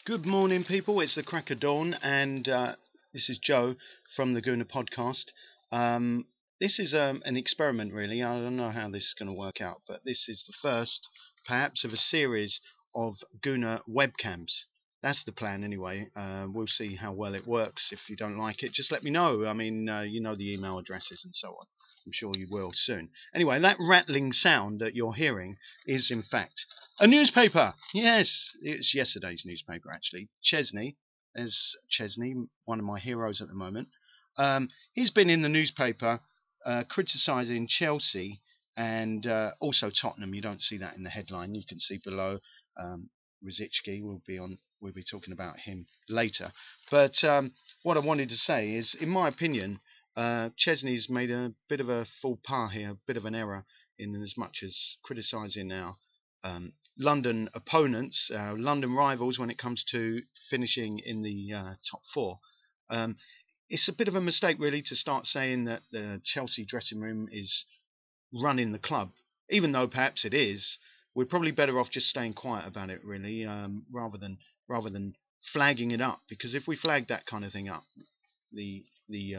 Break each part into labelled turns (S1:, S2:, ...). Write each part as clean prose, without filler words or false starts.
S1: Good morning, people. It's the crack of dawn, and this is Joe from the Guna podcast. This is an experiment, really. I don't know how this is going to work out, but this is the first, perhaps, of a series of Guna webcams. That's the plan, anyway. We'll see how well it works. If you don't like it, just let me know. I mean, you know the email addresses and so on. I'm sure you will soon. Anyway, that rattling sound that you're hearing is, in fact, a newspaper. Yes, it's yesterday's newspaper, actually. Chesney, as Chesney, one of my heroes at the moment. He's been in the newspaper criticising Chelsea and also Tottenham. You don't see that in the headline. You can see below. Rosicky will be on. We'll be talking about him later. But what I wanted to say is, in my opinion, Chesney's made a bit of a faux pas here, a bit of an error in as much as criticising our London opponents, London rivals, when it comes to finishing in the top four. It's a bit of a mistake, really, to start saying that the Chelsea dressing room is running the club, even though perhaps it is. We're probably better off just staying quiet about it, really, rather than flagging it up. Because if we flag that kind of thing up, the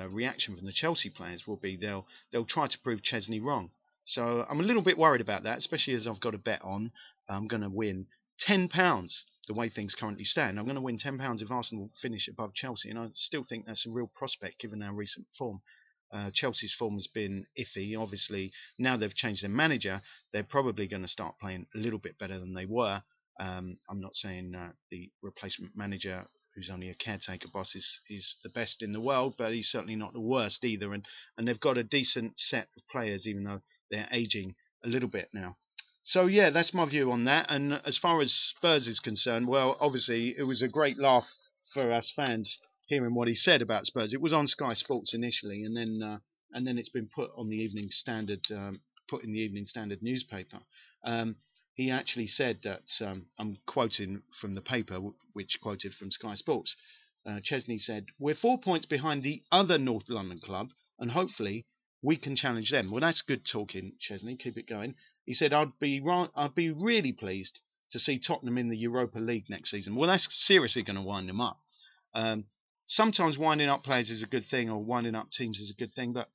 S1: reaction from the Chelsea players will be they'll try to prove Chesney wrong. So I'm a little bit worried about that, especially as I've got a bet on. I'm going to win £10 the way things currently stand. I'm going to win £10 if Arsenal finish above Chelsea, and I still think that's a real prospect given our recent form. Chelsea's form has been iffy. Obviously, now they've changed their manager, they're probably going to start playing a little bit better than they were. I'm not saying the replacement manager, who's only a caretaker boss, is the best in the world, but he's certainly not the worst either. And they've got a decent set of players, even though they're aging a little bit now. So yeah, that's my view on that. And as far as Spurs is concerned, well, obviously it was a great laugh for us fans hearing what he said about Spurs. It was on Sky Sports initially, and then it's been put on the Evening Standard, put in the Evening Standard newspaper. He actually said that, I'm quoting from the paper, which quoted from Sky Sports. Chesney said, "We're 4 points behind the other North London club, and hopefully we can challenge them." Well, that's good talking, Chesney. Keep it going. He said, I'd be really pleased to see Tottenham in the Europa League next season." Well, that's seriously going to wind them up. Sometimes winding up players is a good thing, or winding up teams is a good thing, but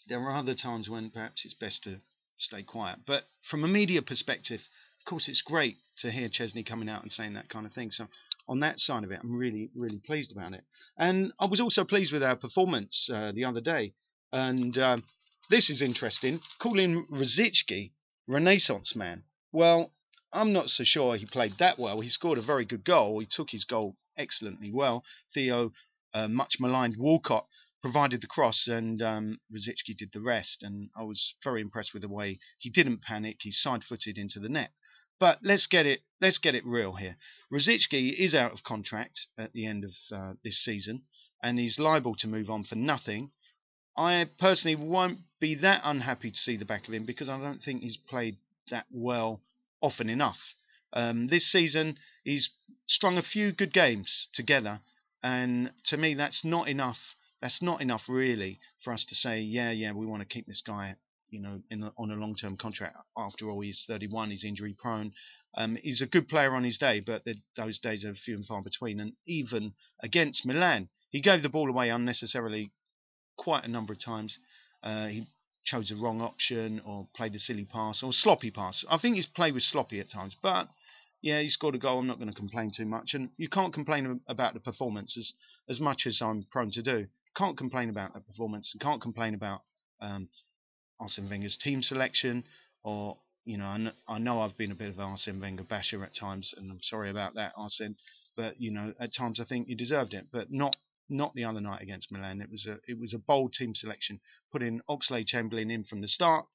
S1: there are other times when perhaps it's best to stay quiet. But from a media perspective, of course, it's great to hear Chesney coming out and saying that kind of thing. So on that side of it, I'm really, really pleased about it. And I was also pleased with our performance the other day. And this is interesting. Calling Rosicky Renaissance man. Well, I'm not so sure he played that well. He scored a very good goal. He took his goal excellently well. Theo, much maligned Walcott, provided the cross, and Rosicky did the rest. And I was very impressed with the way he didn't panic. He side-footed into the net. But let's get it real here. Rosicky is out of contract at the end of this season, and he's liable to move on for nothing. I personally won't be that unhappy to see the back of him, because I don't think he's played that well often enough. This season, he's strung a few good games together, and to me, that's not enough. That's not enough, really, for us to say, yeah, we want to keep this guy, on a long-term contract. After all, he's 31, he's injury prone. He's a good player on his day, but those days are few and far between. And even against Milan, he gave the ball away unnecessarily quite a number of times. He chose the wrong option, or played a silly pass, or sloppy pass. I think his play was sloppy at times, but yeah, he scored a goal. I'm not going to complain too much, and you can't complain about the performance as much as I'm prone to do. Can't complain about that performance. Can't complain about Arsene Wenger's team selection, or I know I've been a bit of an Arsene Wenger basher at times, and I'm sorry about that, Arsene. But at times I think you deserved it, but not the other night against Milan. It was a bold team selection, putting Oxlade-Chamberlain in from the start.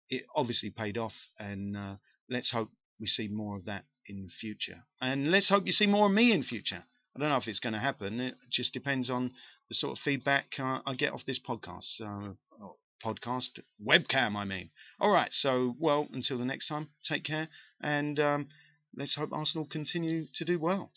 S1: It obviously paid off, and let's hope we see more of that in the future. And let's hope you see more of me in future. I don't know if it's going to happen. It just depends on the sort of feedback I get off this podcast. Podcast webcam, I mean. All right. So, well, until the next time, take care, and let's hope Arsenal continue to do well.